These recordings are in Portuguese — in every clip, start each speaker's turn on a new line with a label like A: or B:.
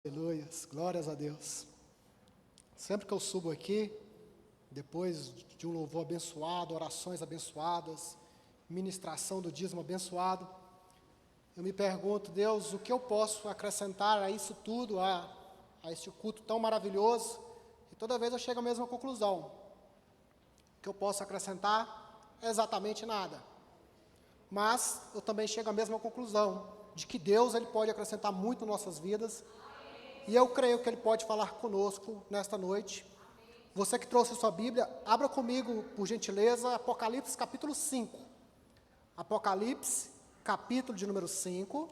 A: Aleluias, glórias a Deus. Sempre que eu subo aqui, depois de um louvor abençoado, orações abençoadas, ministração do dízimo abençoado, eu me pergunto, Deus, o que eu posso acrescentar a isso tudo, a este culto tão maravilhoso? E toda vez eu chego à mesma conclusão. O que eu posso acrescentar é exatamente nada. Mas eu também chego à mesma conclusão, de que Deus ele pode acrescentar muito em nossas vidas. E eu creio que Ele pode falar conosco nesta noite. Você que trouxe sua Bíblia, abra comigo, por gentileza, Apocalipse capítulo 5. Apocalipse, capítulo de número 5.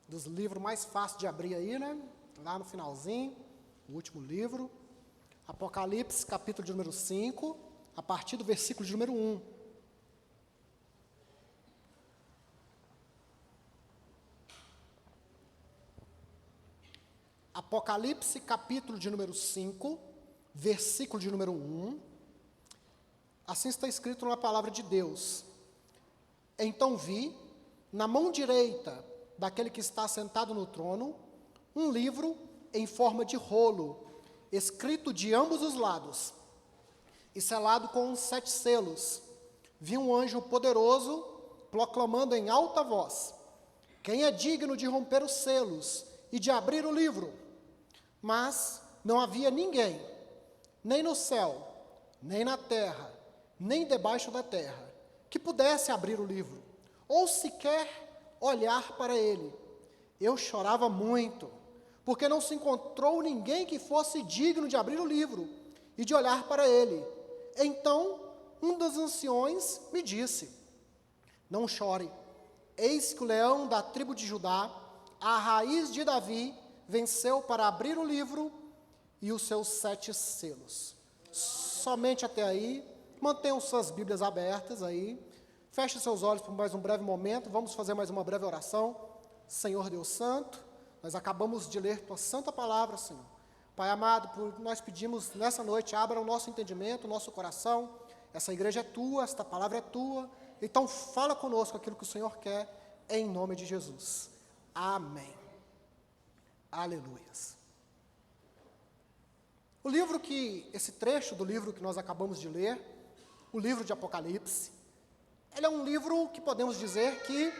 A: Dos livros mais fáceis de abrir aí, né? Lá no finalzinho, o último livro. Apocalipse, capítulo de número 5, a partir do versículo de número 1. Apocalipse, capítulo de número 5, versículo de número 1. Assim está escrito na palavra de Deus. Então vi, na mão direita daquele que está sentado no trono, um livro em forma de rolo, escrito de ambos os lados, e selado com 7 selos. Vi um anjo poderoso, proclamando em alta voz: quem é digno de romper os selos e de abrir o livro? Mas não havia ninguém, nem no céu, nem na terra, nem debaixo da terra, que pudesse abrir o livro, ou sequer olhar para ele. Eu chorava muito, porque não se encontrou ninguém que fosse digno de abrir o livro e de olhar para ele. Então, um dos anciões me disse: não chore, eis que o leão da tribo de Judá, a raiz de Davi, venceu para abrir o livro e os seus 7 selos. Somente até aí. Mantenham suas Bíblias abertas aí. Feche seus olhos por mais um breve momento. Vamos fazer mais uma breve oração. Senhor Deus Santo, nós acabamos de ler Tua Santa Palavra, Senhor. Pai amado, nós pedimos nessa noite, abra o nosso entendimento, o nosso coração. Essa igreja é Tua, esta palavra é Tua. Então fala conosco aquilo que o Senhor quer, em nome de Jesus. Amém. Aleluias. Esse trecho do livro que nós acabamos de ler, o livro de Apocalipse, ele é um livro que podemos dizer que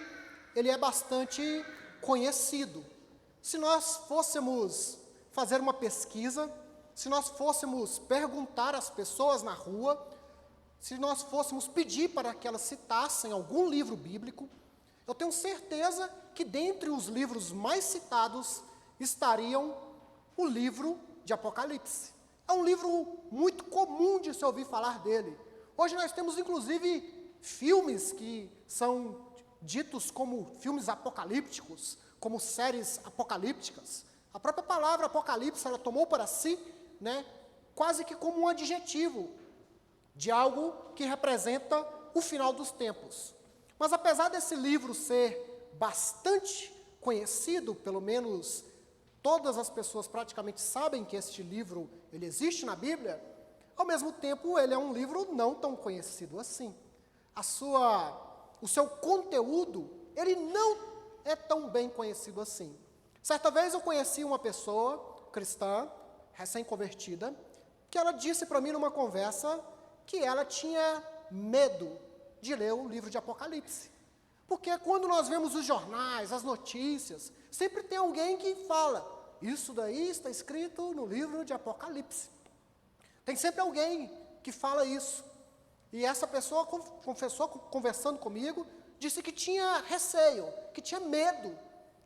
A: ele é bastante conhecido. Se nós fôssemos fazer uma pesquisa, se nós fôssemos perguntar às pessoas na rua, se nós fôssemos pedir para que elas citassem algum livro bíblico, eu tenho certeza que dentre os livros mais citados estariam o livro de Apocalipse. É um livro muito comum de se ouvir falar dele. Hoje nós temos inclusive filmes que são ditos como filmes apocalípticos, como séries apocalípticas. A própria palavra Apocalipse, ela tomou para si, quase que como um adjetivo de algo que representa o final dos tempos. Mas apesar desse livro ser bastante conhecido, pelo menos todas as pessoas praticamente sabem que este livro ele existe na Bíblia, ao mesmo tempo ele é um livro não tão conhecido assim. O seu conteúdo, ele não é tão bem conhecido assim. Certa vez eu conheci uma pessoa cristã, recém-convertida, que ela disse para mim numa conversa que ela tinha medo de ler o livro de Apocalipse. Porque quando nós vemos os jornais, as notícias, sempre tem alguém que fala: isso daí está escrito no livro de Apocalipse. Tem sempre alguém que fala isso. E essa pessoa confessou, conversando comigo, disse que tinha receio, que tinha medo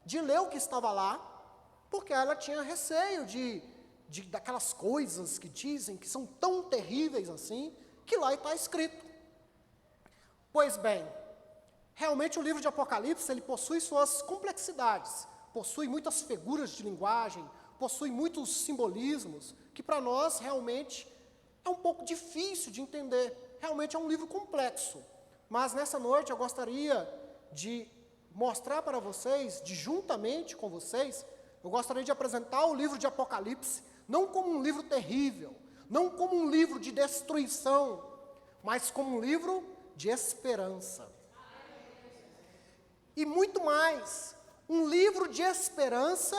A: de ler o que estava lá, porque ela tinha receio daquelas coisas que dizem que são tão terríveis assim, que lá está escrito. Pois bem, realmente o livro de Apocalipse, ele possui suas complexidades, possui muitas figuras de linguagem, possui muitos simbolismos, que para nós realmente é um pouco difícil de entender. Realmente é um livro complexo. Mas nessa noite eu gostaria de mostrar para vocês, juntamente com vocês, eu gostaria de apresentar o livro de Apocalipse, não como um livro terrível, não como um livro de destruição, mas como um livro de esperança. E muito mais, um livro de esperança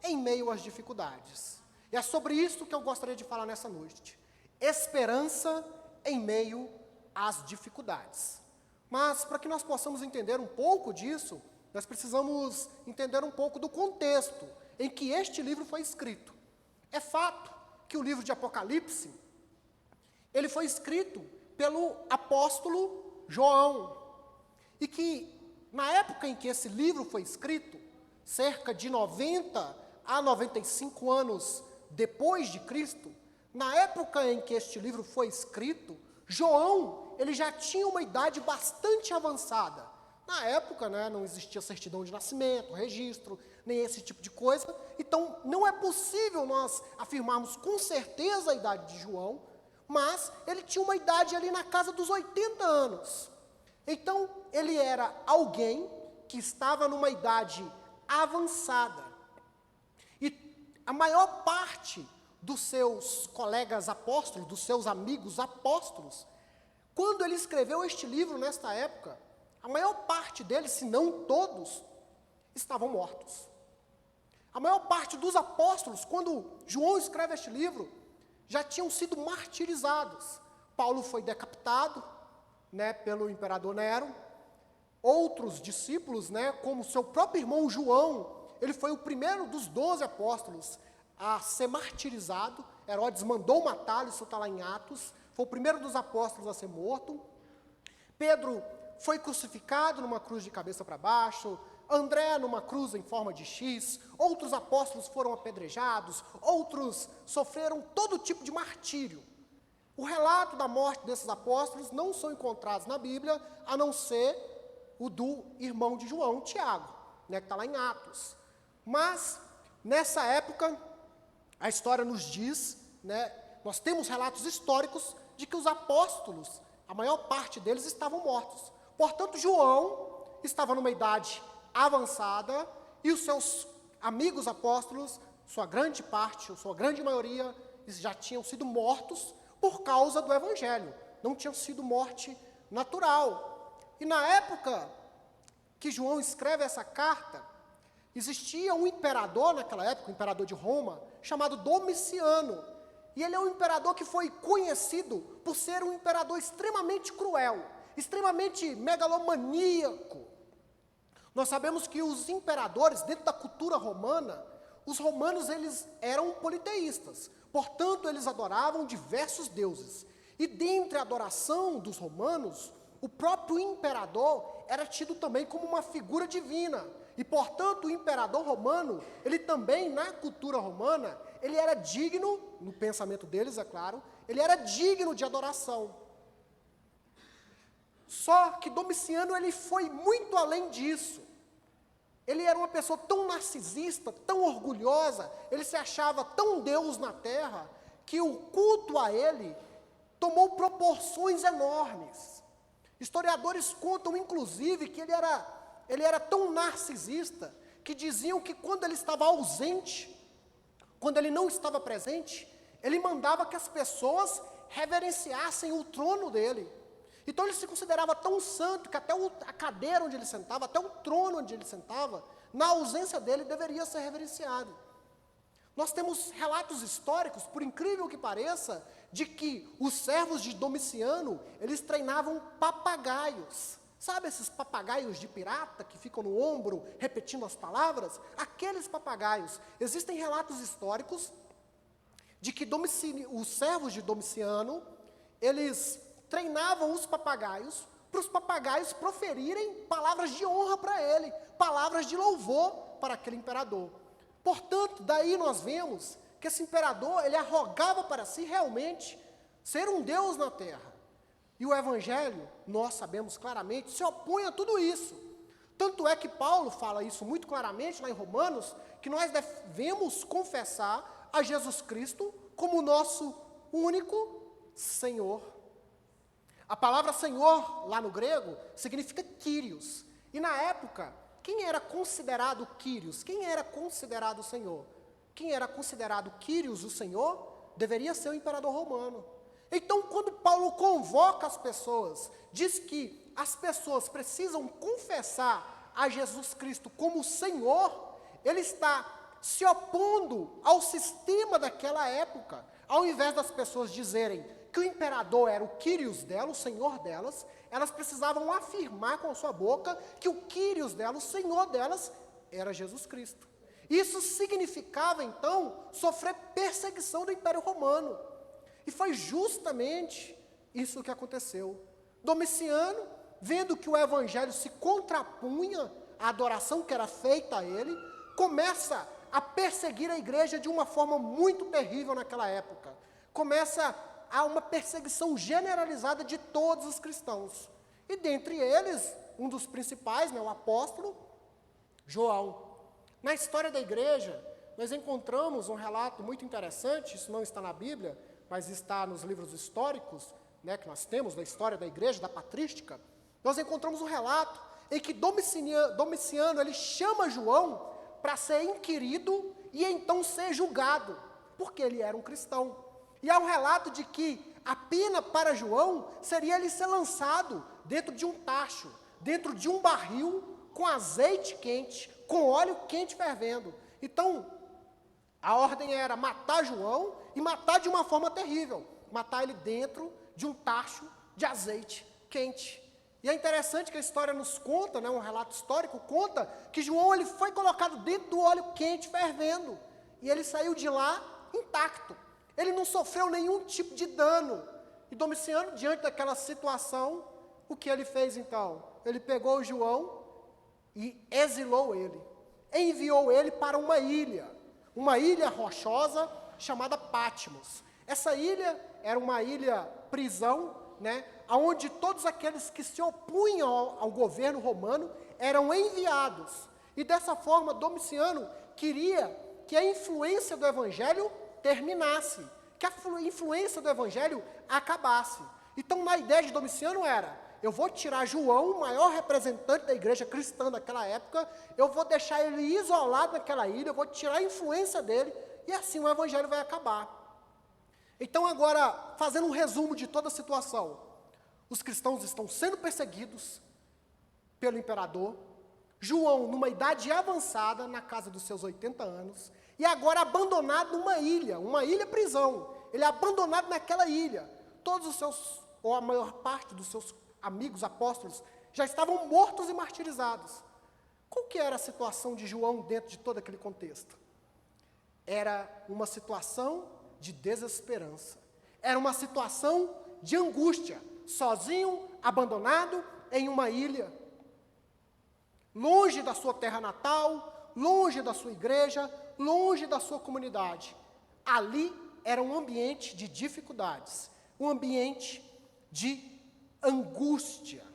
A: em meio às dificuldades. E é sobre isso que eu gostaria de falar nessa noite. Esperança em meio às dificuldades. Mas, para que nós possamos entender um pouco disso, nós precisamos entender um pouco do contexto em que este livro foi escrito. É fato que o livro de Apocalipse, ele foi escrito pelo apóstolo João, e que, na época em que esse livro foi escrito, cerca de 90 a 95 anos depois de Cristo, na época em que este livro foi escrito, João, ele já tinha uma idade bastante avançada. Na época, não existia certidão de nascimento, registro, nem esse tipo de coisa. Então, não é possível nós afirmarmos com certeza a idade de João, mas ele tinha uma idade ali na casa dos 80 anos. Então, ele era alguém que estava numa idade avançada. E a maior parte dos seus colegas apóstolos, dos seus amigos apóstolos, quando ele escreveu este livro nesta época, a maior parte deles, se não todos, estavam mortos. A maior parte dos apóstolos, quando João escreve este livro, já tinham sido martirizados. Paulo foi decapitado, pelo imperador Nero. Outros discípulos, como seu próprio irmão João, ele foi o primeiro dos 12 apóstolos a ser martirizado. Herodes mandou matá-lo, isso está lá em Atos. Foi o primeiro dos apóstolos a ser morto. Pedro foi crucificado numa cruz de cabeça para baixo. André numa cruz em forma de X. Outros apóstolos foram apedrejados. Outros sofreram todo tipo de martírio. O relato da morte desses apóstolos não são encontrados na Bíblia, a não ser o do irmão de João, Tiago, que está lá em Atos. Mas, nessa época, a história nos diz, nós temos relatos históricos de que os apóstolos, a maior parte deles estavam mortos. Portanto, João estava numa idade avançada e os seus amigos apóstolos, sua grande parte, sua grande maioria, já tinham sido mortos por causa do Evangelho. Não tinham sido morte natural. E na época que João escreve essa carta, existia um imperador naquela época, um imperador de Roma, chamado Domiciano. E ele é um imperador que foi conhecido por ser um imperador extremamente cruel, extremamente megalomaníaco. Nós sabemos que os imperadores, dentro da cultura romana, os romanos eles eram politeístas. Portanto, eles adoravam diversos deuses. E dentre a adoração dos romanos, o próprio imperador era tido também como uma figura divina. E, portanto, o imperador romano, ele também, na cultura romana, ele era digno, no pensamento deles, é claro, ele era digno de adoração. Só que Domiciano, ele foi muito além disso. Ele era uma pessoa tão narcisista, tão orgulhosa, ele se achava tão Deus na terra, que o culto a ele tomou proporções enormes. Historiadores contam, inclusive, que ele era tão narcisista, que diziam que quando ele estava ausente, quando ele não estava presente, ele mandava que as pessoas reverenciassem o trono dele. Então ele se considerava tão santo que até a cadeira onde ele sentava, até o trono onde ele sentava, na ausência dele, deveria ser reverenciado. Nós temos relatos históricos, por incrível que pareça, de que os servos de Domiciano, eles treinavam papagaios. Sabe esses papagaios de pirata que ficam no ombro repetindo as palavras? Aqueles papagaios. Existem relatos históricos de que os servos de Domiciano, eles treinavam os papagaios para os papagaios proferirem palavras de honra para ele, palavras de louvor para aquele imperador. Portanto, daí nós vemos que esse imperador, ele arrogava para si realmente ser um Deus na terra. E o Evangelho, nós sabemos claramente, se opõe a tudo isso. Tanto é que Paulo fala isso muito claramente lá em Romanos, que nós devemos confessar a Jesus Cristo como nosso único Senhor. A palavra Senhor, lá no grego, significa Kyrios. E na época, quem era considerado Kyrios? Quem era considerado Senhor? Quem era considerado Kyrios, o Senhor, deveria ser o imperador romano. Então, quando Paulo convoca as pessoas, diz que as pessoas precisam confessar a Jesus Cristo como Senhor, ele está se opondo ao sistema daquela época. Ao invés das pessoas dizerem que o imperador era o Quírios dela, o senhor delas, elas precisavam afirmar com a sua boca que o Quírios dela, o senhor delas, era Jesus Cristo. Isso significava, então, sofrer perseguição do Império Romano. E foi justamente isso que aconteceu. Domiciano, vendo que o evangelho se contrapunha à adoração que era feita a ele, começa a perseguir a igreja de uma forma muito terrível naquela época. Começa a uma perseguição generalizada de todos os cristãos. E dentre eles, um dos principais, o apóstolo João. Na história da igreja, nós encontramos um relato muito interessante, isso não está na Bíblia, mas está nos livros históricos, que nós temos da história da igreja, da patrística. Nós encontramos um relato em que Domiciano ele chama João para ser inquirido e então ser julgado, porque ele era um cristão. E há um relato de que a pena para João seria ele ser lançado dentro de um tacho, dentro de um barril com azeite quente, com óleo quente fervendo. Então, a ordem era matar João e matar de uma forma terrível, matar ele dentro de um tacho de azeite quente. E é interessante que a história nos conta, um relato histórico conta que João ele foi colocado dentro do óleo quente fervendo e ele saiu de lá intacto. Ele não sofreu nenhum tipo de dano. E Domiciano, diante daquela situação, o que ele fez então? Ele pegou João e exilou ele. Enviou ele para uma ilha rochosa chamada Patmos. Essa ilha era uma ilha prisão, onde todos aqueles que se opunham ao governo romano eram enviados. E dessa forma, Domiciano queria que a influência do evangelho terminasse, que a influência do evangelho acabasse. Então, na ideia de Domiciano era: eu vou tirar João, o maior representante da igreja cristã daquela época, eu vou deixar ele isolado naquela ilha, eu vou tirar a influência dele, e assim o evangelho vai acabar. Então, agora, fazendo um resumo de toda a situação, os cristãos estão sendo perseguidos pelo imperador, João, numa idade avançada, na casa dos seus 80 anos, e agora abandonado numa ilha prisão. Ele é abandonado naquela ilha. Todos os seus, ou a maior parte dos seus amigos apóstolos, já estavam mortos e martirizados. Qual que era a situação de João dentro de todo aquele contexto? Era uma situação de desesperança. Era uma situação de angústia. Sozinho, abandonado, em uma ilha. Longe da sua terra natal, longe da sua igreja, longe da sua comunidade. Ali era um ambiente de dificuldades, um ambiente de angústia.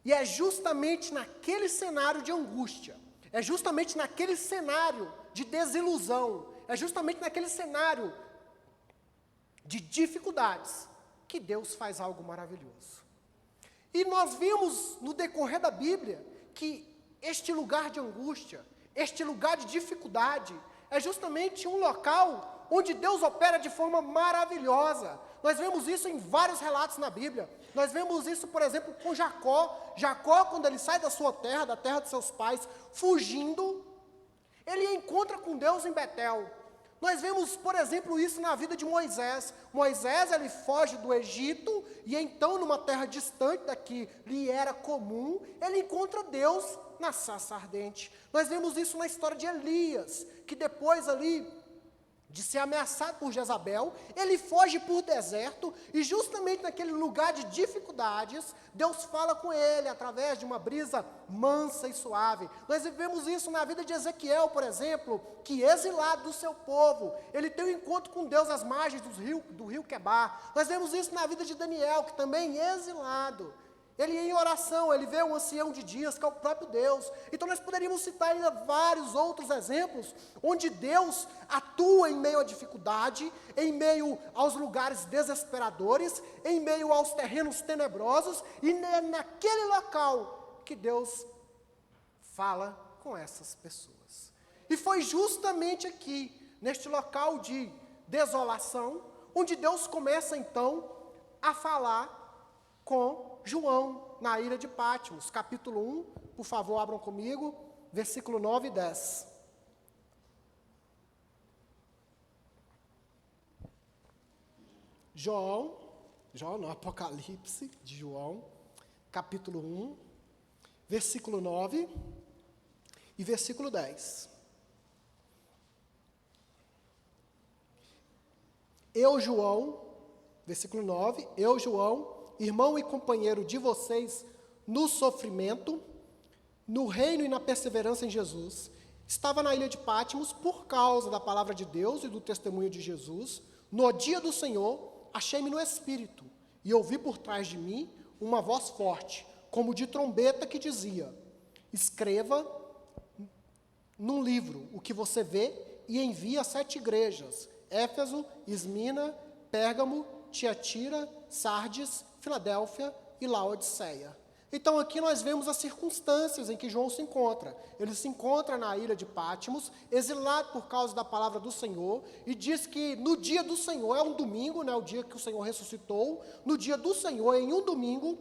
A: E é justamente naquele cenário de angústia, é justamente naquele cenário de desilusão, é justamente naquele cenário de dificuldades que Deus faz algo maravilhoso. E nós vimos no decorrer da Bíblia que este lugar de angústia, este lugar de dificuldade, é justamente um local onde Deus opera de forma maravilhosa. Nós vemos isso em vários relatos na Bíblia. Nós vemos isso, por exemplo, com Jacó. Jacó, quando ele sai da sua terra, da terra de seus pais, fugindo, ele encontra com Deus em Betel. Nós vemos, por exemplo, isso na vida de Moisés. Moisés, ele foge do Egito, e então, numa terra distante daqui, lhe era comum, ele encontra Deus na sarça ardente. Nós vemos isso na história de Elias, que depois ali de ser ameaçado por Jezabel, ele foge por deserto, e justamente naquele lugar de dificuldades, Deus fala com ele através de uma brisa mansa e suave. Nós vemos isso na vida de Ezequiel, por exemplo, que exilado do seu povo, ele tem um encontro com Deus às margens do rio Quebar. Nós vemos isso na vida de Daniel, que também exilado, ele em oração, ele vê um ancião de dias, que é o próprio Deus. Então nós poderíamos citar ainda vários outros exemplos, onde Deus atua em meio à dificuldade, em meio aos lugares desesperadores, em meio aos terrenos tenebrosos, e é naquele local que Deus fala com essas pessoas. E foi justamente aqui, neste local de desolação, onde Deus começa então a falar com João, na ilha de Patmos. Capítulo 1, por favor, abram comigo. versículo 9 e 10. João não, Apocalipse de João, capítulo 1, versículo 9 e versículo 10. Eu, João, versículo 9, eu, João, irmão e companheiro de vocês no sofrimento, no reino e na perseverança em Jesus, estava na ilha de Patmos por causa da palavra de Deus e do testemunho de Jesus. No dia do Senhor, achei-me no Espírito, e ouvi por trás de mim uma voz forte, como de trombeta, que dizia: escreva num livro o que você vê e envie a 7 igrejas: Éfeso, Esmina, Pérgamo, Tiatira, Sardes, Filadélfia e Laodiceia. Então aqui nós vemos as circunstâncias em que João se encontra. Ele se encontra na ilha de Patmos, exilado por causa da palavra do Senhor, e diz que no dia do Senhor, é um domingo, né, o dia que o Senhor ressuscitou, no dia do Senhor, em um domingo,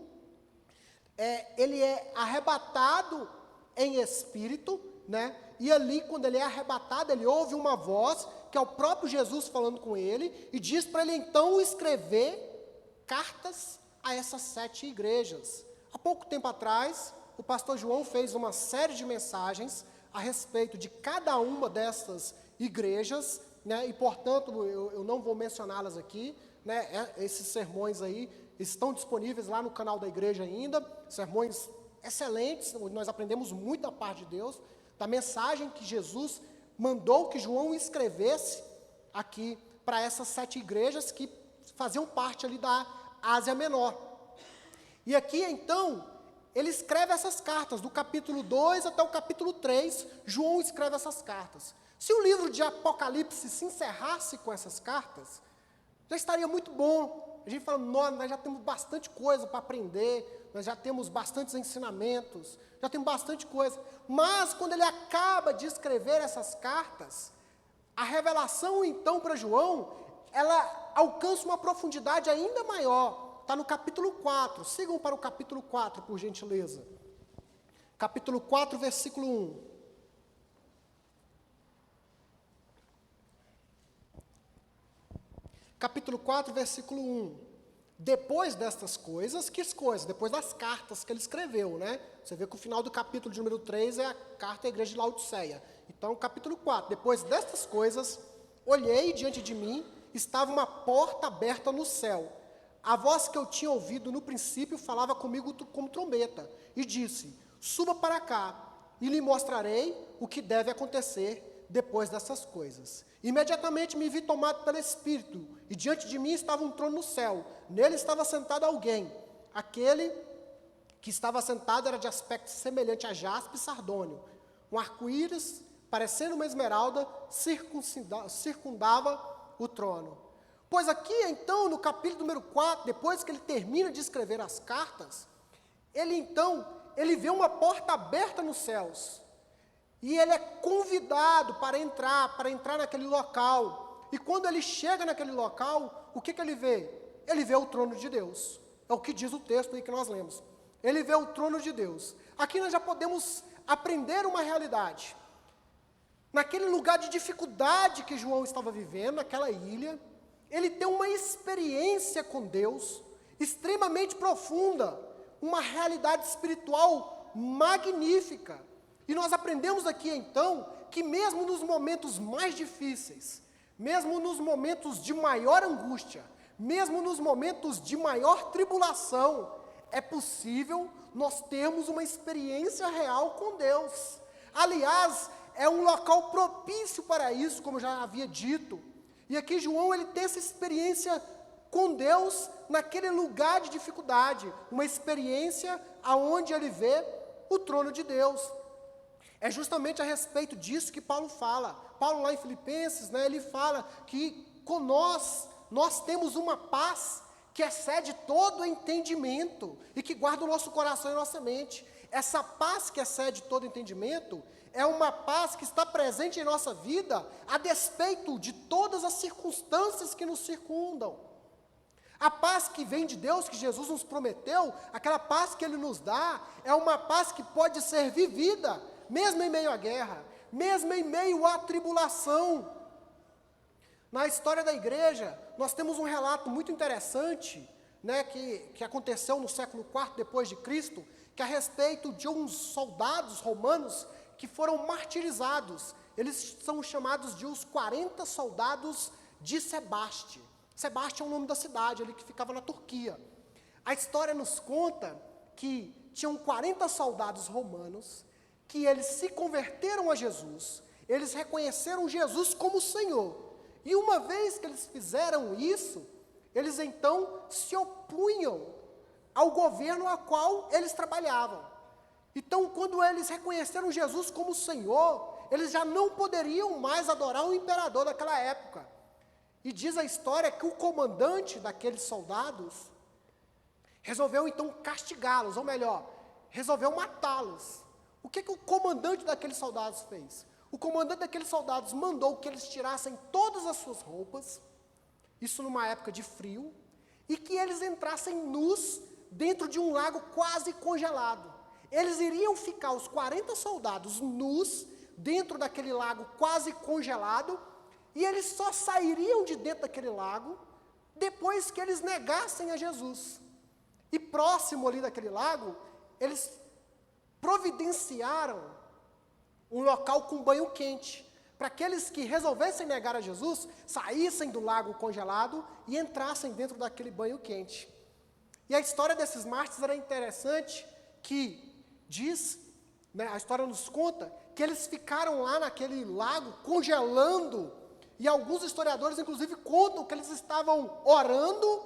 A: ele é arrebatado em espírito, né, e ali, quando ele é arrebatado, ele ouve uma voz, que é o próprio Jesus falando com ele, e diz para ele então escrever cartas a essas 7 igrejas. Há pouco tempo atrás, o pastor João fez uma série de mensagens a respeito de cada uma dessas igrejas, né, e, portanto, eu não vou mencioná-las aqui, né, esses sermões aí estão disponíveis lá no canal da igreja ainda, sermões excelentes, onde nós aprendemos muito da parte de Deus, da mensagem que Jesus mandou que João escrevesse aqui para essas 7 igrejas que faziam parte ali da Ásia Menor. E aqui, então, ele escreve essas cartas, do capítulo 2 até o capítulo 3, João escreve essas cartas. Se o livro de Apocalipse se encerrasse com essas cartas, já estaria muito bom. A gente fala, nós já temos bastante coisa para aprender, nós já temos bastantes ensinamentos, já temos bastante coisa. Mas, quando ele acaba de escrever essas cartas, a revelação, então, para João, ela alcança uma profundidade ainda maior. Está no capítulo 4, sigam para o capítulo 4, por gentileza. Capítulo 4, versículo 1. Capítulo 4, versículo 1. Depois destas coisas, que coisas? Depois das cartas que ele escreveu, né? Você vê que o final do capítulo de número 3 é a carta à igreja de Laodiceia. Então, capítulo 4. Depois destas coisas, olhei e diante de mim estava uma porta aberta no céu. A voz que eu tinha ouvido no princípio falava comigo como trombeta, e disse: suba para cá, e lhe mostrarei o que deve acontecer depois dessas coisas. Imediatamente me vi tomado pelo Espírito, e diante de mim estava um trono no céu, nele estava sentado alguém. Aquele que estava sentado era de aspecto semelhante a jaspe e sardônio. Um arco-íris, parecendo uma esmeralda, circundava o trono. Pois aqui, então, no capítulo número 4, depois que ele termina de escrever as cartas, ele vê uma porta aberta nos céus. E ele é convidado para entrar naquele local. E quando ele chega naquele local, o que ele vê? Ele vê o trono de Deus. É o que diz o texto aí que nós lemos. Ele vê o trono de Deus. Aqui nós já podemos aprender uma realidade. Naquele lugar de dificuldade que João estava vivendo, naquela ilha, ele tem uma experiência com Deus extremamente profunda, uma realidade espiritual magnífica. E nós aprendemos aqui, então, que mesmo nos momentos mais difíceis, mesmo nos momentos de maior angústia, mesmo nos momentos de maior tribulação, é possível nós termos uma experiência real com Deus. Aliás, é um local propício para isso, como já havia dito. E aqui João, ele tem essa experiência com Deus naquele lugar de dificuldade, uma experiência aonde ele vê o trono de Deus. É justamente a respeito disso que Paulo fala. Paulo lá em Filipenses, né, ele fala que com nós temos uma paz que excede todo entendimento e que guarda o nosso coração e nossa mente. Essa paz que excede todo entendimento é uma paz que está presente em nossa vida a despeito de todas as circunstâncias que nos circundam. A paz que vem de Deus, que Jesus nos prometeu, aquela paz que Ele nos dá, é uma paz que pode ser vivida, mesmo em meio à guerra, mesmo em meio à tribulação. Na história da igreja, nós temos um relato muito interessante, né, que aconteceu no século IV depois de Cristo, que é a respeito de uns soldados romanos que foram martirizados. Eles são chamados de os 40 soldados de Sebaste. Sebaste é o nome da cidade ali que ficava na Turquia. A história nos conta que tinham 40 soldados romanos, que eles se converteram a Jesus, eles reconheceram Jesus como Senhor. E uma vez que eles fizeram isso, eles então se opunham ao governo a qual eles trabalhavam. Então, quando eles reconheceram Jesus como Senhor, eles já não poderiam mais adorar o imperador daquela época. E diz a história que o comandante daqueles soldados resolveu então castigá-los, ou melhor, resolveu matá-los. O que o comandante daqueles soldados fez? O comandante daqueles soldados mandou que eles tirassem todas as suas roupas, isso numa época de frio, e que eles entrassem nus dentro de um lago quase congelado. Eles iriam ficar, os 40 soldados, nus, dentro daquele lago quase congelado, e eles só sairiam de dentro daquele lago depois que eles negassem a Jesus. E próximo ali daquele lago, eles providenciaram um local com banho quente, para aqueles que resolvessem negar a Jesus, saíssem do lago congelado e entrassem dentro daquele banho quente. E a história desses mártires era interessante, que diz, né, a história nos conta, que eles ficaram lá naquele lago congelando, e alguns historiadores inclusive contam que eles estavam orando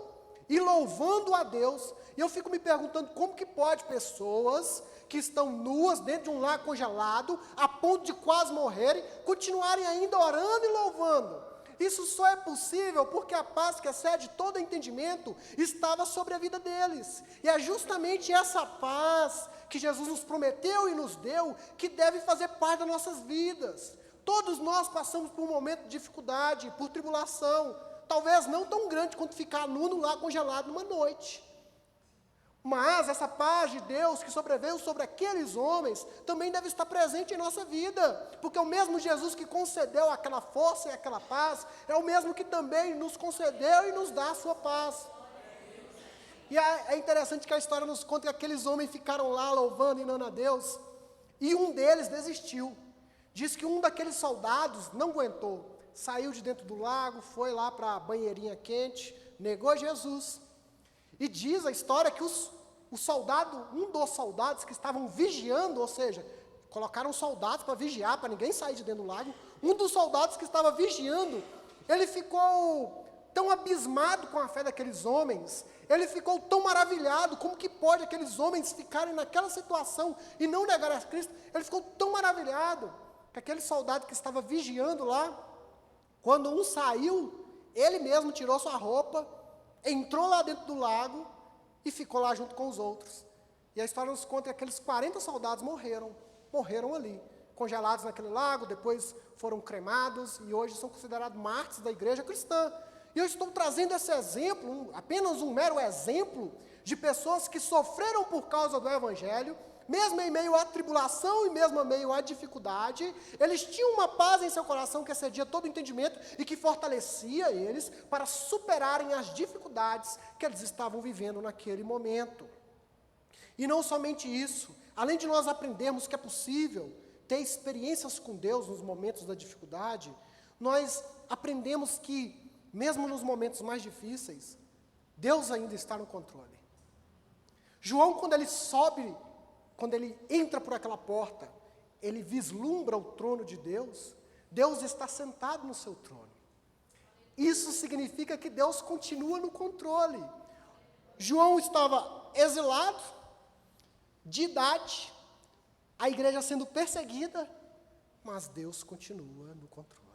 A: e louvando a Deus. E eu fico me perguntando como que pode pessoas que estão nuas dentro de um lago congelado, a ponto de quase morrerem, continuarem ainda orando e louvando. Isso só é possível porque a paz que excede todo entendimento estava sobre a vida deles. E é justamente essa paz que Jesus nos prometeu e nos deu, que deve fazer parte das nossas vidas. Todos nós passamos por um momento de dificuldade, por tribulação, talvez não tão grande quanto ficar nu no lago congelado numa noite. Mas essa paz de Deus que sobreveio sobre aqueles homens também deve estar presente em nossa vida, porque o mesmo Jesus que concedeu aquela força e aquela paz, é o mesmo que também nos concedeu e nos dá a sua paz. E é interessante que a história nos conta que aqueles homens ficaram lá louvando e dando a Deus, e um deles desistiu. Diz que um daqueles soldados não aguentou, saiu de dentro do lago, foi lá para a banheirinha quente, negou Jesus. E diz a história que um dos soldados que estavam vigiando, ou seja, colocaram soldados para vigiar, para ninguém sair de dentro do lago, um dos soldados que estava vigiando, ele ficou tão abismado com a fé daqueles homens, ele ficou tão maravilhado, como que pode aqueles homens ficarem naquela situação e não negar a Cristo, ele ficou tão maravilhado, que aquele soldado que estava vigiando lá, quando um saiu, ele mesmo tirou sua roupa, entrou lá dentro do lago e ficou lá junto com os outros. E a história nos conta que aqueles 40 soldados morreram ali, congelados naquele lago, depois foram cremados e hoje são considerados mártires da igreja cristã. E eu estou trazendo esse exemplo, apenas um mero exemplo, de pessoas que sofreram por causa do Evangelho, mesmo em meio à tribulação e mesmo em meio à dificuldade, eles tinham uma paz em seu coração que excedia todo o entendimento e que fortalecia eles para superarem as dificuldades que eles estavam vivendo naquele momento. E não somente isso, além de nós aprendermos que é possível ter experiências com Deus nos momentos da dificuldade, nós aprendemos que, mesmo nos momentos mais difíceis, Deus ainda está no controle. João, quando ele entra por aquela porta, ele vislumbra o trono de Deus, Deus está sentado no seu trono. Isso significa que Deus continua no controle. João estava exilado, de idade, a igreja sendo perseguida, mas Deus continua no controle.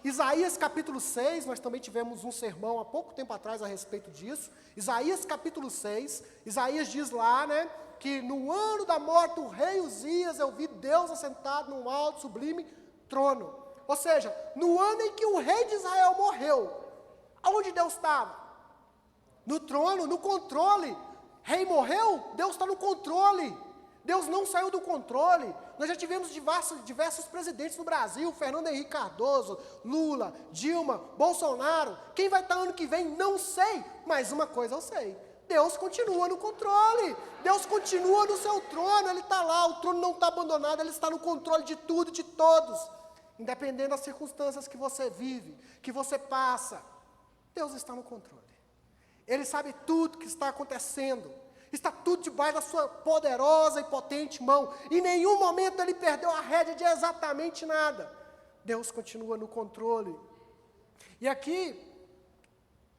A: Isaías capítulo 6, nós também tivemos um sermão há pouco tempo atrás a respeito disso. Isaías capítulo 6, Isaías diz lá, né, que no ano da morte do rei Uzias, eu vi Deus assentado num alto, sublime trono. Ou seja, no ano em que o rei de Israel morreu, aonde Deus estava? No trono, no controle. Rei morreu, Deus está no controle. Deus não saiu do controle. Nós já tivemos diversos presidentes no Brasil, Fernando Henrique Cardoso, Lula, Dilma, Bolsonaro. Quem vai estar ano que vem, não sei, mas uma coisa eu sei: Deus continua no controle, Deus continua no seu trono, Ele está lá, o trono não está abandonado, Ele está no controle de tudo e de todos, independente das circunstâncias que você vive, que você passa, Deus está no controle. Ele sabe tudo que está acontecendo, está tudo debaixo da sua poderosa e potente mão. Em nenhum momento Ele perdeu a rédea de exatamente nada. Deus continua no controle. E aqui,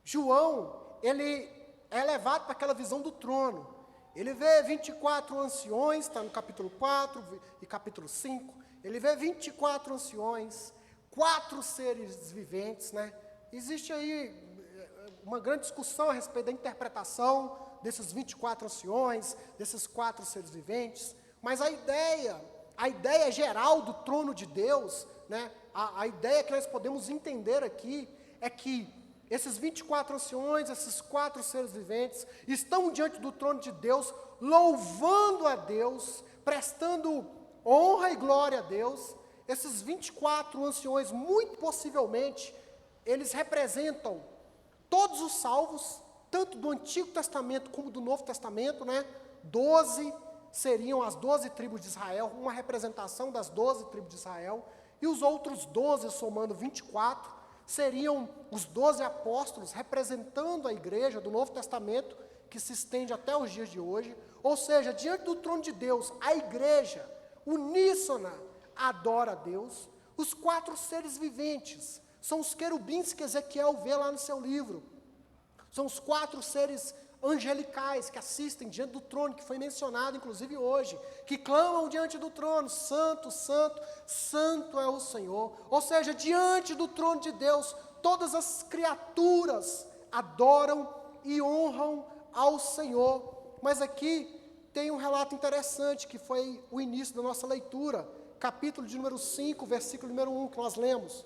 A: João, ele é levado para aquela visão do trono. Ele vê 24 anciões, está no capítulo 4 e capítulo 5. Ele vê 24 anciões, 4 seres viventes, né? Existe aí uma grande discussão a respeito da interpretação desses 24 anciões, desses 4 seres viventes, mas a ideia geral do trono de Deus, né, a ideia que nós podemos entender aqui, é que esses 24 anciões, esses 4 seres viventes, estão diante do trono de Deus, louvando a Deus, prestando honra e glória a Deus. Esses 24 anciões, muito possivelmente, eles representam todos os salvos, tanto do Antigo Testamento como do Novo Testamento, né? 12 seriam as 12 tribos de Israel, uma representação das 12 tribos de Israel, e os outros 12, somando 24, seriam os 12 apóstolos, representando a igreja do Novo Testamento, que se estende até os dias de hoje. Ou seja, diante do trono de Deus, a igreja, uníssona, adora a Deus. Os 4 seres viventes são os querubins que Ezequiel vê lá no seu livro. São os 4 seres angelicais que assistem diante do trono, que foi mencionado inclusive hoje, que clamam diante do trono: santo, santo, santo é o Senhor. Ou seja, diante do trono de Deus, todas as criaturas adoram e honram ao Senhor. Mas aqui tem um relato interessante, que foi o início da nossa leitura, capítulo de número 5, versículo número 1, que nós lemos.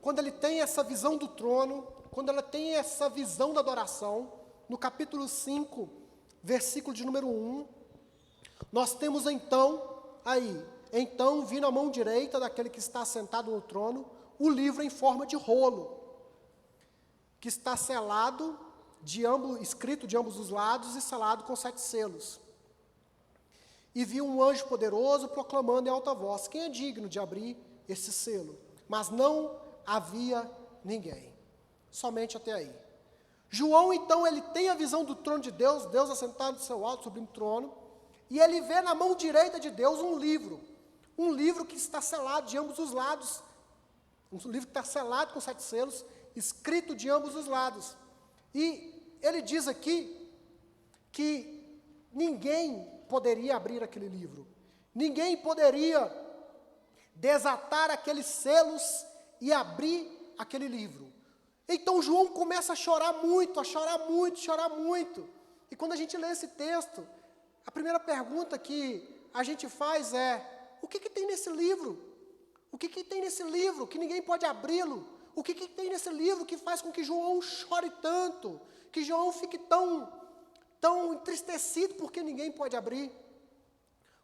A: Quando ele tem essa visão do trono, quando ela tem essa visão da adoração, no capítulo 5, versículo de número 1, nós temos então vi na mão direita daquele que está sentado no trono, o livro em forma de rolo, que está selado, escrito de ambos os lados e selado com 7 selos. E vi um anjo poderoso proclamando em alta voz: quem é digno de abrir esse selo? Mas não havia ninguém. Somente até aí. João, então, ele tem a visão do trono de Deus, Deus assentado no seu alto sublime trono, e ele vê na mão direita de Deus um livro que está selado de ambos os lados, um livro que está selado com 7 selos, escrito de ambos os lados. E ele diz aqui que ninguém poderia abrir aquele livro, ninguém poderia desatar aqueles selos e abrir aquele livro. Então João começa a chorar muito, a chorar muito, chorar muito. E quando a gente lê esse texto, a primeira pergunta que a gente faz é: o que tem nesse livro? O que tem nesse livro que ninguém pode abri-lo? O que tem nesse livro que faz com que João chore tanto? Que João fique tão entristecido porque ninguém pode abrir?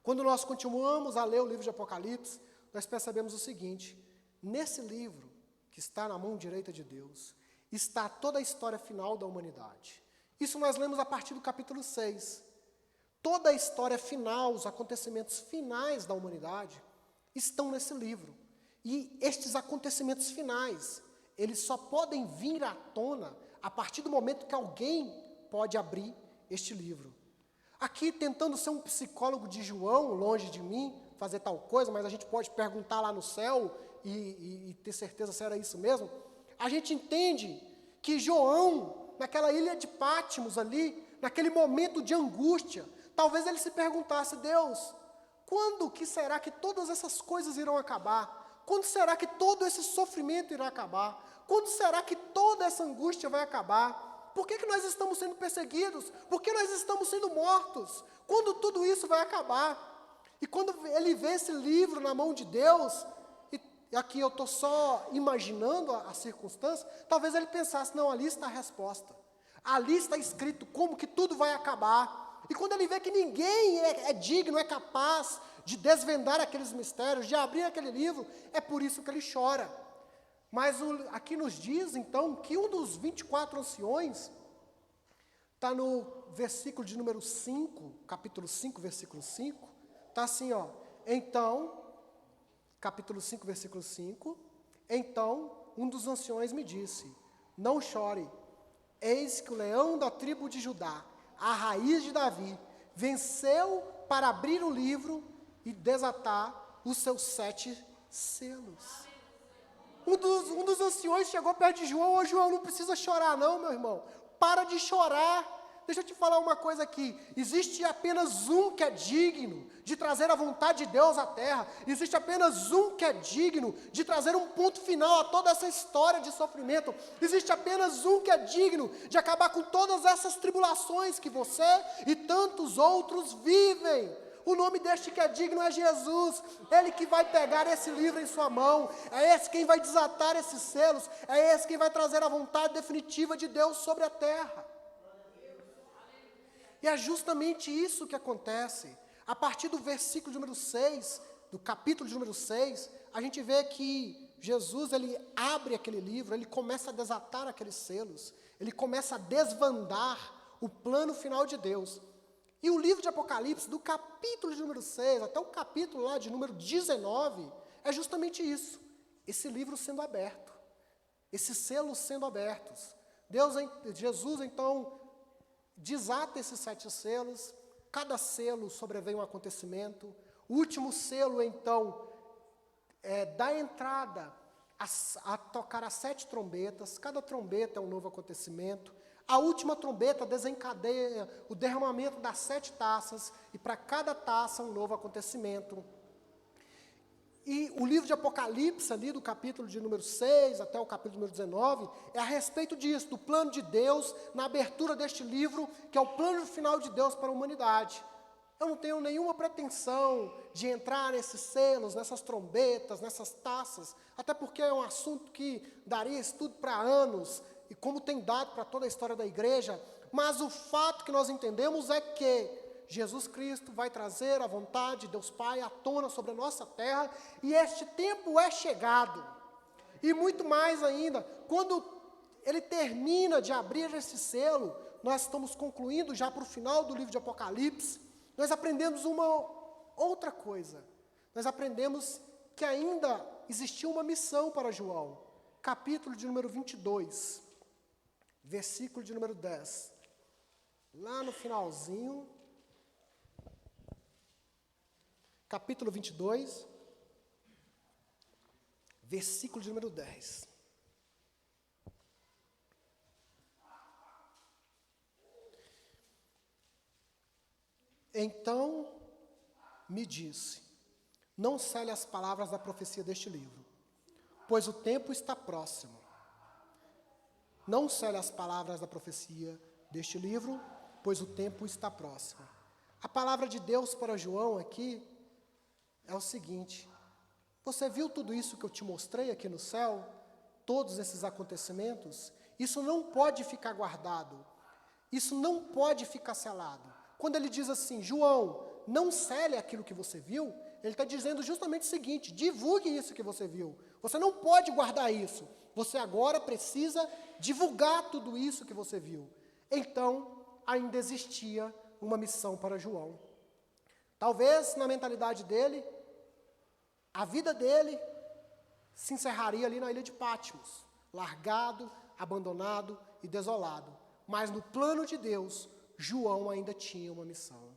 A: Quando nós continuamos a ler o livro de Apocalipse, nós percebemos o seguinte: nesse livro, que está na mão direita de Deus, está toda a história final da humanidade. Isso nós lemos a partir do capítulo 6. Toda a história final, os acontecimentos finais da humanidade, estão nesse livro. E estes acontecimentos finais, eles só podem vir à tona a partir do momento que alguém pode abrir este livro. Aqui, tentando ser um psicólogo de João, longe de mim, fazer tal coisa, mas a gente pode perguntar lá no céu e ter certeza se era isso mesmo. A gente entende que João, naquela ilha de Patmos ali, naquele momento de angústia, talvez ele se perguntasse: Deus, quando que será que todas essas coisas irão acabar? Quando será que todo esse sofrimento irá acabar? Quando será que toda essa angústia vai acabar? Por que nós estamos sendo perseguidos? Por que nós estamos sendo mortos? Quando tudo isso vai acabar? E quando ele vê esse livro na mão de Deus, e aqui eu estou só imaginando a circunstância, talvez ele pensasse: não, ali está a resposta. Ali está escrito como que tudo vai acabar. E quando ele vê que ninguém é digno, é capaz de desvendar aqueles mistérios, de abrir aquele livro, é por isso que ele chora. Mas aqui nos diz, então, que um dos 24 anciões, está no versículo de número 5, capítulo 5, versículo 5, está assim, ó. Então, capítulo 5, versículo 5, então um dos anciões me disse, não chore, eis que o leão da tribo de Judá, a raiz de Davi, venceu para abrir o livro e desatar os seus 7 selos. Um dos anciões chegou perto de João, ô João, não precisa chorar não, meu irmão, para de chorar. Deixa eu te falar uma coisa aqui, existe apenas um que é digno de trazer a vontade de Deus à terra, existe apenas um que é digno de trazer um ponto final a toda essa história de sofrimento, existe apenas um que é digno de acabar com todas essas tribulações que você e tantos outros vivem. O nome deste que é digno é Jesus, Ele que vai pegar esse livro em sua mão, é esse quem vai desatar esses selos, é esse quem vai trazer a vontade definitiva de Deus sobre a terra. E é justamente isso que acontece. A partir do versículo número 6, do capítulo de número 6, a gente vê que Jesus, ele abre aquele livro, ele começa a desatar aqueles selos, ele começa a desvendar o plano final de Deus. E o livro de Apocalipse, do capítulo de número 6 até o capítulo lá de número 19, é justamente isso. Esse livro sendo aberto, esses selos sendo abertos. Jesus, então, desata esses 7 selos, cada selo sobrevém um acontecimento, o último selo, então, dá entrada a tocar as 7 trombetas, cada trombeta é um novo acontecimento, a última trombeta desencadeia o derramamento das 7 taças, e para cada taça um novo acontecimento. E o livro de Apocalipse, ali do capítulo de número 6 até o capítulo número 19, é a respeito disso, do plano de Deus, na abertura deste livro, que é o plano final de Deus para a humanidade. Eu não tenho nenhuma pretensão de entrar nesses selos, nessas trombetas, nessas taças, até porque é um assunto que daria estudo para anos, e como tem dado para toda a história da igreja, mas o fato que nós entendemos é que Jesus Cristo vai trazer a vontade de Deus Pai à tona sobre a nossa terra, e este tempo é chegado. E muito mais ainda, quando ele termina de abrir esse selo, nós estamos concluindo já para o final do livro de Apocalipse, nós aprendemos uma outra coisa. Nós aprendemos que ainda existia uma missão para João. Capítulo de número 22, versículo de número 10. Lá no finalzinho, capítulo 22, versículo de número 10. Então me disse, não cele as palavras da profecia deste livro, pois o tempo está próximo. Não cele as palavras da profecia deste livro, pois o tempo está próximo. A palavra de Deus para João aqui é o seguinte: você viu tudo isso que eu te mostrei aqui no céu? Todos esses acontecimentos? Isso não pode ficar guardado. Isso não pode ficar selado. Quando ele diz assim, João, não cele aquilo que você viu, ele está dizendo justamente o seguinte: divulgue isso que você viu. Você não pode guardar isso. Você agora precisa divulgar tudo isso que você viu. Então, ainda existia uma missão para João. Talvez, na mentalidade dele, a vida dele se encerraria ali na ilha de Patmos, largado, abandonado e desolado. Mas no plano de Deus, João ainda tinha uma missão.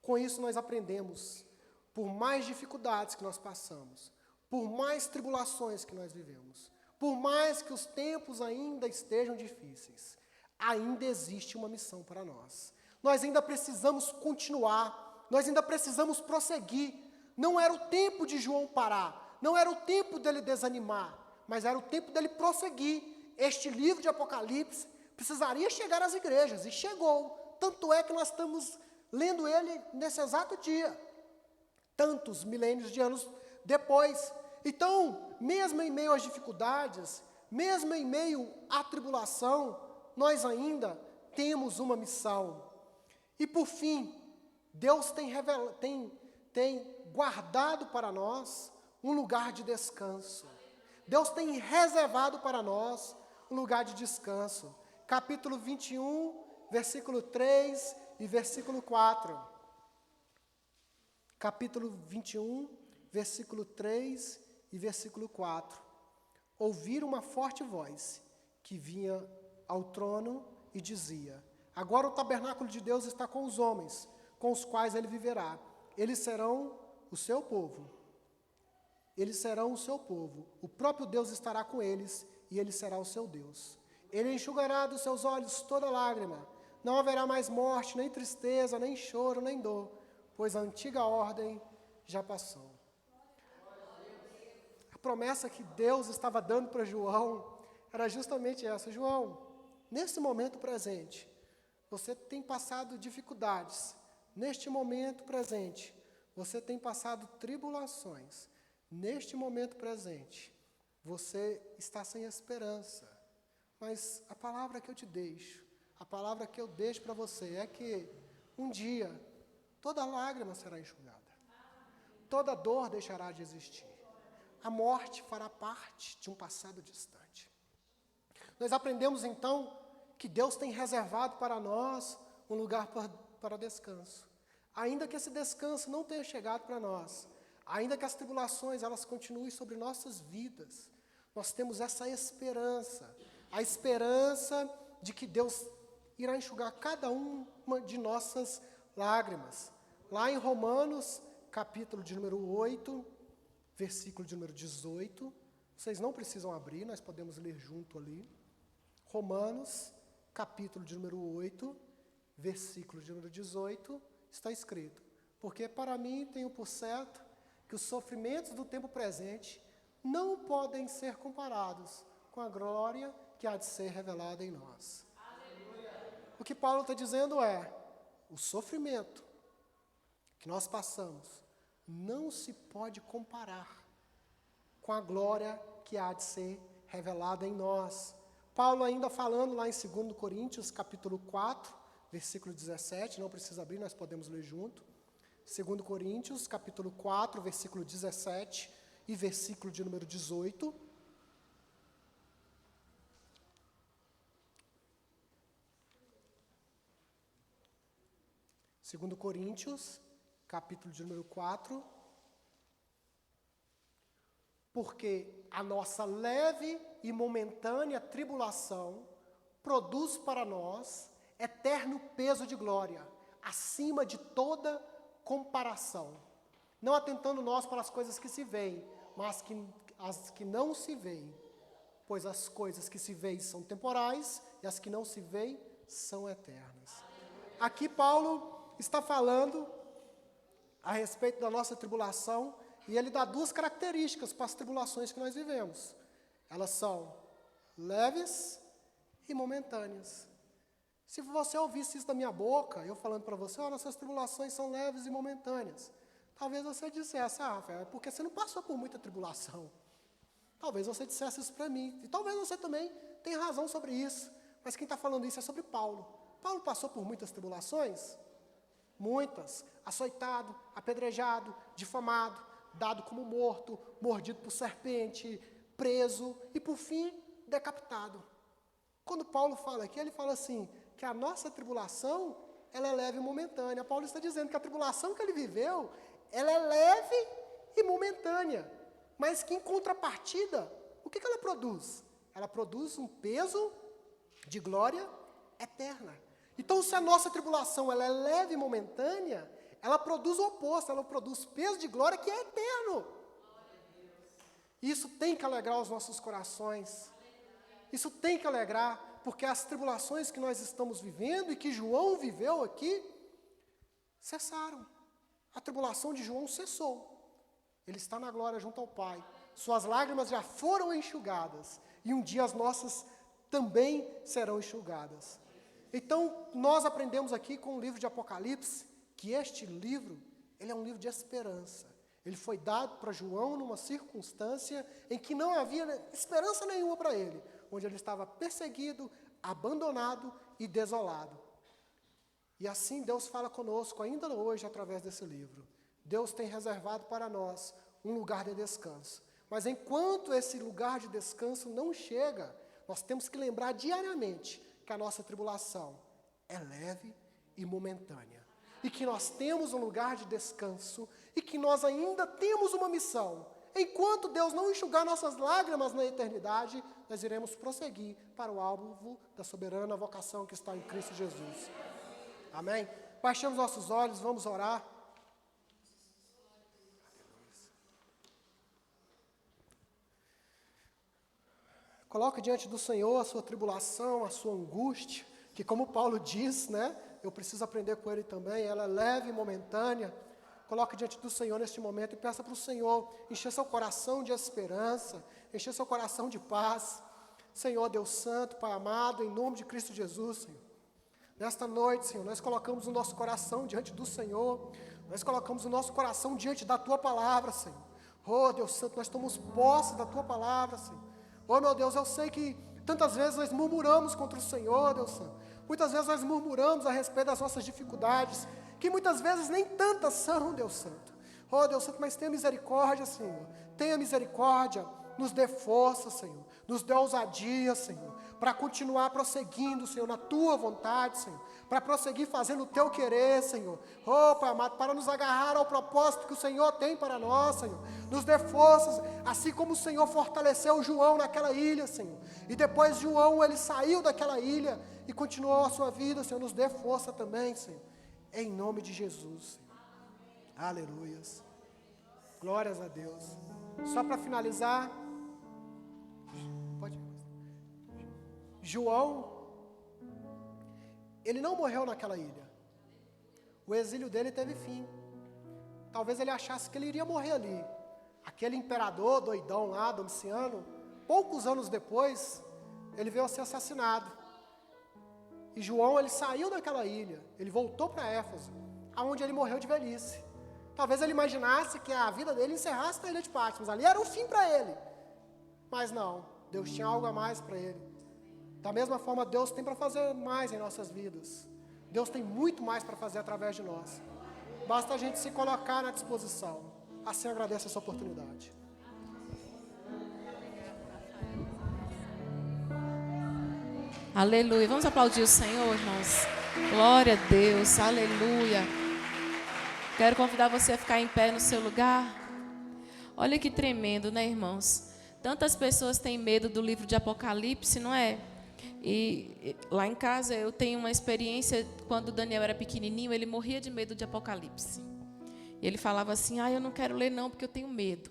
A: Com isso nós aprendemos, por mais dificuldades que nós passamos, por mais tribulações que nós vivemos, por mais que os tempos ainda estejam difíceis, ainda existe uma missão para nós. Nós ainda precisamos continuar, nós ainda precisamos prosseguir. Não era o tempo de João parar, não era o tempo dele desanimar, mas era o tempo dele prosseguir. Este livro de Apocalipse precisaria chegar às igrejas, e chegou. Tanto é que nós estamos lendo ele nesse exato dia, tantos milênios de anos depois. Então, mesmo em meio às dificuldades, mesmo em meio à tribulação, nós ainda temos uma missão. E por fim, Deus tem guardado para nós um lugar de descanso. Deus tem reservado para nós um lugar de descanso. Capítulo 21, versículo 3 e versículo 4. Capítulo 21, versículo 3 e versículo 4. Ouviram uma forte voz que vinha ao trono e dizia: agora o tabernáculo de Deus está com os homens, com os quais ele viverá. Eles serão o seu povo. Eles serão o seu povo. O próprio Deus estará com eles e ele será o seu Deus. Ele enxugará dos seus olhos toda lágrima. Não haverá mais morte, nem tristeza, nem choro, nem dor, pois a antiga ordem já passou. A promessa que Deus estava dando para João era justamente essa: João, nesse momento presente, você tem passado dificuldades. Neste momento presente, você tem passado tribulações. Neste momento presente, você está sem esperança. Mas a palavra que eu te deixo, a palavra que eu deixo para você é que um dia toda lágrima será enxugada. Toda dor deixará de existir. A morte fará parte de um passado distante. Nós aprendemos então que Deus tem reservado para nós um lugar para descanso. Ainda que esse descanso não tenha chegado para nós, ainda que as tribulações elas continuem sobre nossas vidas, nós temos essa esperança, a esperança de que Deus irá enxugar cada uma de nossas lágrimas. Lá em Romanos, capítulo de número 8, versículo de número 18, vocês não precisam abrir, nós podemos ler junto ali. Romanos, capítulo de número 8, versículo de número 18, está escrito: porque para mim tenho por certo que os sofrimentos do tempo presente não podem ser comparados com a glória que há de ser revelada em nós. Aleluia. O que Paulo está dizendo é, o sofrimento que nós passamos não se pode comparar com a glória que há de ser revelada em nós. Paulo ainda falando lá em 2 Coríntios, capítulo 4, versículo 17, não precisa abrir, nós podemos ler junto. 2 Coríntios, capítulo 4, versículo 17 e versículo de número 18. Segundo Coríntios, capítulo de número 4. Porque a nossa leve e momentânea tribulação produz para nós eterno peso de glória, acima de toda comparação. Não atentando nós para as coisas que se veem, mas as que não se veem. Pois as coisas que se veem são temporais e as que não se veem são eternas. Aqui Paulo está falando a respeito da nossa tribulação, e ele dá duas características para as tribulações que nós vivemos. Elas são leves e momentâneas. Se você ouvisse isso da minha boca, eu falando para você, olha, essas tribulações são leves e momentâneas, talvez você dissesse, Rafael, é porque você não passou por muita tribulação. Talvez você dissesse isso para mim, e talvez você também tenha razão sobre isso, mas quem está falando isso é sobre Paulo. Paulo passou por muitas tribulações? Muitas. Açoitado, apedrejado, difamado, dado como morto, mordido por serpente, preso e, por fim, decapitado. Quando Paulo fala aqui, ele fala assim, que a nossa tribulação, ela é leve e momentânea. Paulo está dizendo que a tribulação que ele viveu, ela é leve e momentânea, mas que em contrapartida, o que ela produz? Ela produz um peso de glória eterna. Então, se a nossa tribulação ela é leve e momentânea, ela produz o oposto, ela produz peso de glória que é eterno. Isso tem que alegrar os nossos corações. Isso tem que alegrar, porque as tribulações que nós estamos vivendo e que João viveu aqui, cessaram. A tribulação de João cessou. Ele está na glória junto ao Pai. Suas lágrimas já foram enxugadas. E um dia as nossas também serão enxugadas. Então, nós aprendemos aqui com o livro de Apocalipse, que este livro, ele é um livro de esperança. Ele foi dado para João numa circunstância em que não havia esperança nenhuma para ele, onde ele estava perseguido, abandonado e desolado. E assim Deus fala conosco ainda hoje através desse livro. Deus tem reservado para nós um lugar de descanso. Mas enquanto esse lugar de descanso não chega, nós temos que lembrar diariamente que a nossa tribulação é leve e momentânea. E que nós temos um lugar de descanso e que nós ainda temos uma missão. Enquanto Deus não enxugar nossas lágrimas na eternidade, nós iremos prosseguir para o alvo da soberana vocação que está em Cristo Jesus. Amém? Baixemos nossos olhos, vamos orar. Coloque diante do Senhor a sua tribulação, a sua angústia, que como Paulo diz, né? Eu preciso aprender com ele também, ela é leve e momentânea. Coloque diante do Senhor neste momento e peça para o Senhor encher seu coração de esperança, encher seu coração de paz. Senhor Deus Santo, Pai amado, em nome de Cristo Jesus, Senhor. Nesta noite, Senhor, nós colocamos o nosso coração diante do Senhor, nós colocamos o nosso coração diante da Tua Palavra, Senhor. Oh, Deus Santo, nós tomamos posse da Tua Palavra, Senhor. Oh, meu Deus, eu sei que tantas vezes nós murmuramos contra o Senhor, Deus Santo. Muitas vezes nós murmuramos a respeito das nossas dificuldades, que muitas vezes nem tantas são, Deus Santo. Oh, Deus Santo, mas tenha misericórdia, Senhor. Tenha misericórdia, nos dê força, Senhor. Nos dê ousadia, Senhor, para continuar prosseguindo, Senhor, na Tua vontade, Senhor. Para prosseguir fazendo o Teu querer, Senhor. Oh, Pai amado, para nos agarrar ao propósito que o Senhor tem para nós, Senhor. Nos dê forças, assim como o Senhor fortaleceu João naquela ilha, Senhor. E depois João, ele saiu daquela ilha e continuou a sua vida, Senhor. Nos dê força também, Senhor. Em nome de Jesus, Senhor. Aleluias. Glórias a Deus. Só para finalizar, pode. João, ele não morreu naquela ilha. O exílio dele teve fim. Talvez ele achasse que ele iria morrer ali. Aquele imperador doidão lá, Domiciano, poucos anos depois, ele veio a ser assassinado. E João, ele saiu daquela ilha, ele voltou para Éfeso, aonde ele morreu de velhice. Talvez ele imaginasse que a vida dele encerrasse na ilha de Patmos, ali era o fim para ele. Mas não, Deus tinha algo a mais para ele. Da mesma forma, Deus tem para fazer mais em nossas vidas. Deus tem muito mais para fazer através de nós. Basta a gente se colocar na disposição. Assim eu agradeço essa oportunidade.
B: Aleluia. Vamos aplaudir o Senhor, irmãos. Glória a Deus. Aleluia. Quero convidar você a ficar em pé no seu lugar. Olha que tremendo, né, irmãos? Tantas pessoas têm medo do livro de Apocalipse, não é? E lá em casa eu tenho uma experiência, quando o Daniel era pequenininho, ele morria de medo de Apocalipse. E ele falava assim, eu não quero ler não, porque eu tenho medo.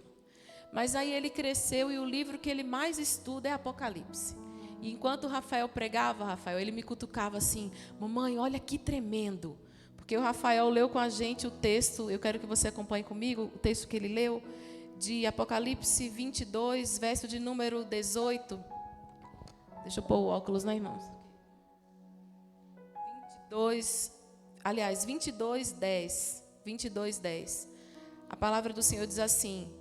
B: Mas aí ele cresceu e o livro que ele mais estuda é Apocalipse. E enquanto o Rafael pregava, ele me cutucava assim, mamãe, olha que tremendo. Porque o Rafael leu com a gente o texto, eu quero que você acompanhe comigo, o texto que ele leu, de Apocalipse 22, verso de número 18. Deixa eu pôr o óculos, né, irmãos? 22, 10. A palavra do Senhor diz assim,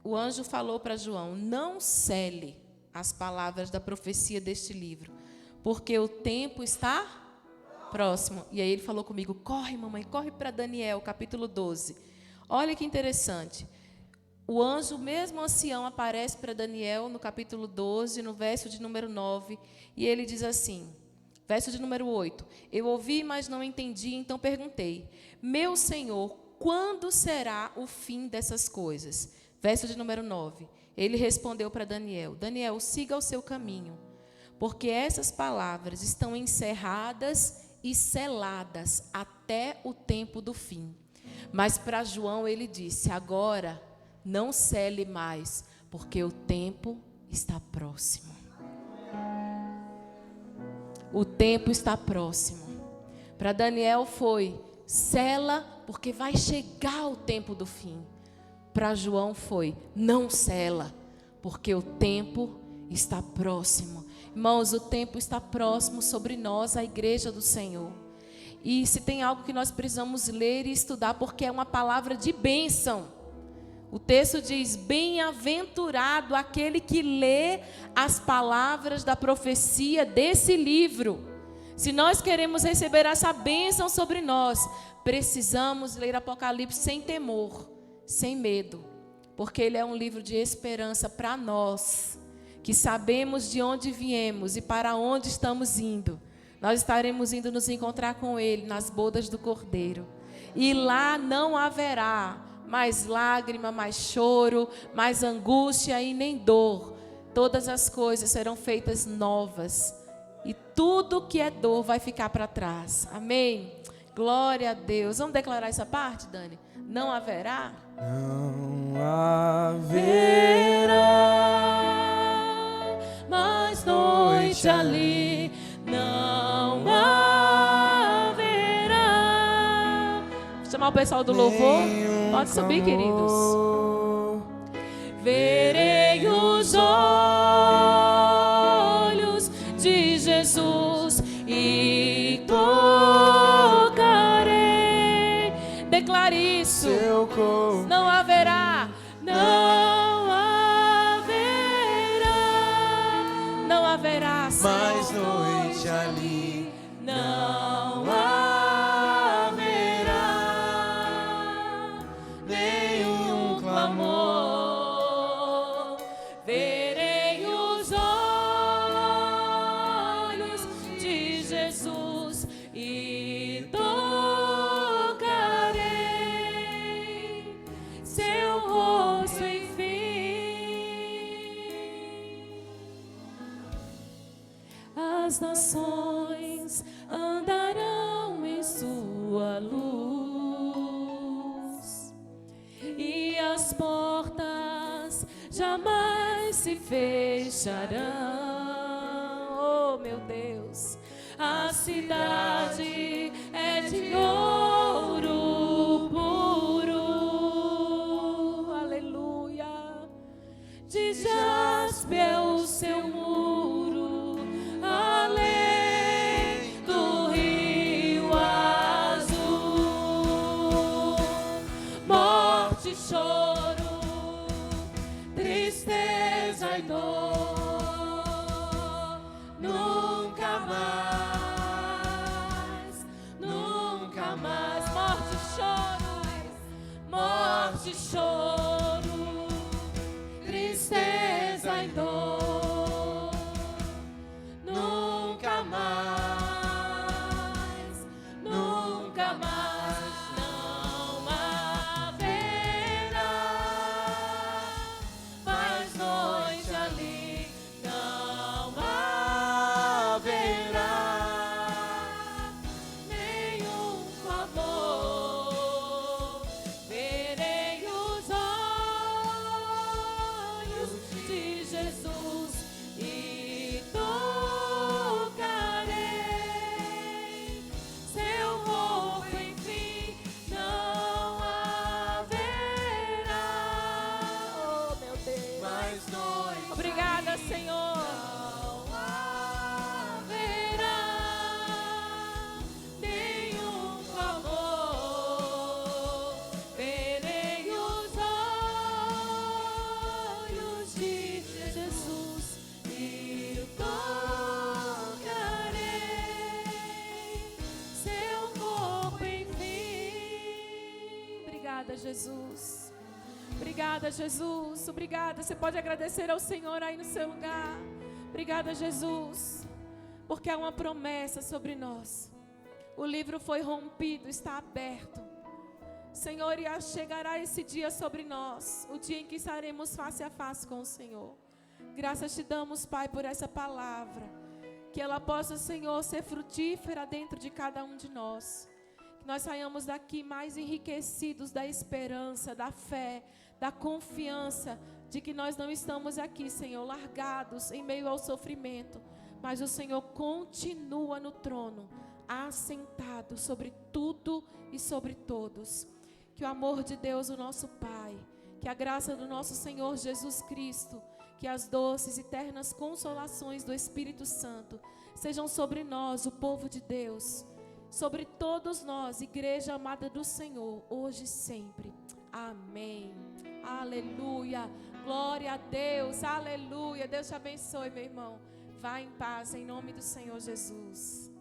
B: o anjo falou para João, não cele as palavras da profecia deste livro, porque o tempo está próximo. E aí ele falou comigo, corre mamãe, corre para Daniel, capítulo 12. Olha que interessante. O anjo, o mesmo ancião, aparece para Daniel no capítulo 12, no verso de número 9, e ele diz assim, verso de número 8, eu ouvi, mas não entendi, então perguntei, meu Senhor, quando será o fim dessas coisas? Verso de número 9, ele respondeu para Daniel, Daniel, siga o seu caminho, porque essas palavras estão encerradas e seladas até o tempo do fim. Mas para João ele disse, agora não cele mais, porque o tempo está próximo. O tempo está próximo. Para Daniel foi, sela, porque vai chegar o tempo do fim. Para João foi, não sela, porque o tempo está próximo. Irmãos, o tempo está próximo sobre nós, a igreja do Senhor. E se tem algo que nós precisamos ler e estudar, porque é uma palavra de bênção. O texto diz, bem-aventurado aquele que lê as palavras da profecia desse livro. Se nós queremos receber essa bênção sobre nós, precisamos ler Apocalipse sem temor, sem medo, porque ele é um livro de esperança para nós, que sabemos de onde viemos e para onde estamos indo. Nós estaremos indo nos encontrar com ele nas bodas do Cordeiro. E lá não haverá mais lágrima, mais choro, mais angústia e nem dor. Todas as coisas serão feitas novas. E tudo que é dor vai ficar para trás. Amém? Glória a Deus. Vamos declarar essa parte, Dani? Não haverá?
C: Não haverá mais noite ali. Não haverá.
B: Vou chamar o pessoal do louvor. Pode subir, queridos.
C: Verei os olhos de Jesus e tocarei.
B: Declare isso.
C: Seu corpo.
B: Não haverá.
C: Não haverá
B: Não haverá.
C: mais noite ali. Não haverá nenhum clamor. Verei os olhos de Jesus e tocarei seu rosto, enfim. As nações andarão em sua luz e as portas jamais se fecharão.
B: Oh, meu Deus.
C: A cidade é de ouro puro.
B: Aleluia.
C: De jaspe é o seu muro, além do rio azul. Morte, choro, tristeza e dor, nunca mais, nunca mais. Morte, choro, tristeza e dor, nunca mais, nunca mais. Não haverá mais noite ali. Não haverá nenhum clamor. Verei os olhos de Jesus e tocarei seu corpo, enfim. Não haverá,
B: Oh, meu Deus.
C: mais noite.
B: Obrigada, Senhor.
C: Não haverá nenhum clamor. Verei os olhos de Jesus e tocarei seu corpo, enfim.
B: Obrigada, Jesus. Obrigada, Jesus. Obrigada. Você pode agradecer ao Senhor aí no seu lugar. Obrigada, Jesus. Porque há uma promessa sobre nós. O livro foi rompido, está aberto. Senhor, e chegará esse dia sobre nós, o dia em que estaremos face a face com o Senhor. Graças te damos, Pai, por essa palavra. Que ela possa, Senhor, ser frutífera dentro de cada um de nós. Que nós saiamos daqui mais enriquecidos da esperança, da fé, da confiança de que nós não estamos aqui, Senhor, largados em meio ao sofrimento. Mas o Senhor continua no trono, assentado sobre tudo e sobre todos. Que o amor de Deus, o nosso Pai, que a graça do nosso Senhor Jesus Cristo, que as doces e ternas consolações do Espírito Santo sejam sobre nós, o povo de Deus, sobre todos nós, igreja amada do Senhor, hoje e sempre. Amém. Aleluia. Glória a Deus. Aleluia. Deus te abençoe, meu irmão. Vá em paz, em nome do Senhor Jesus.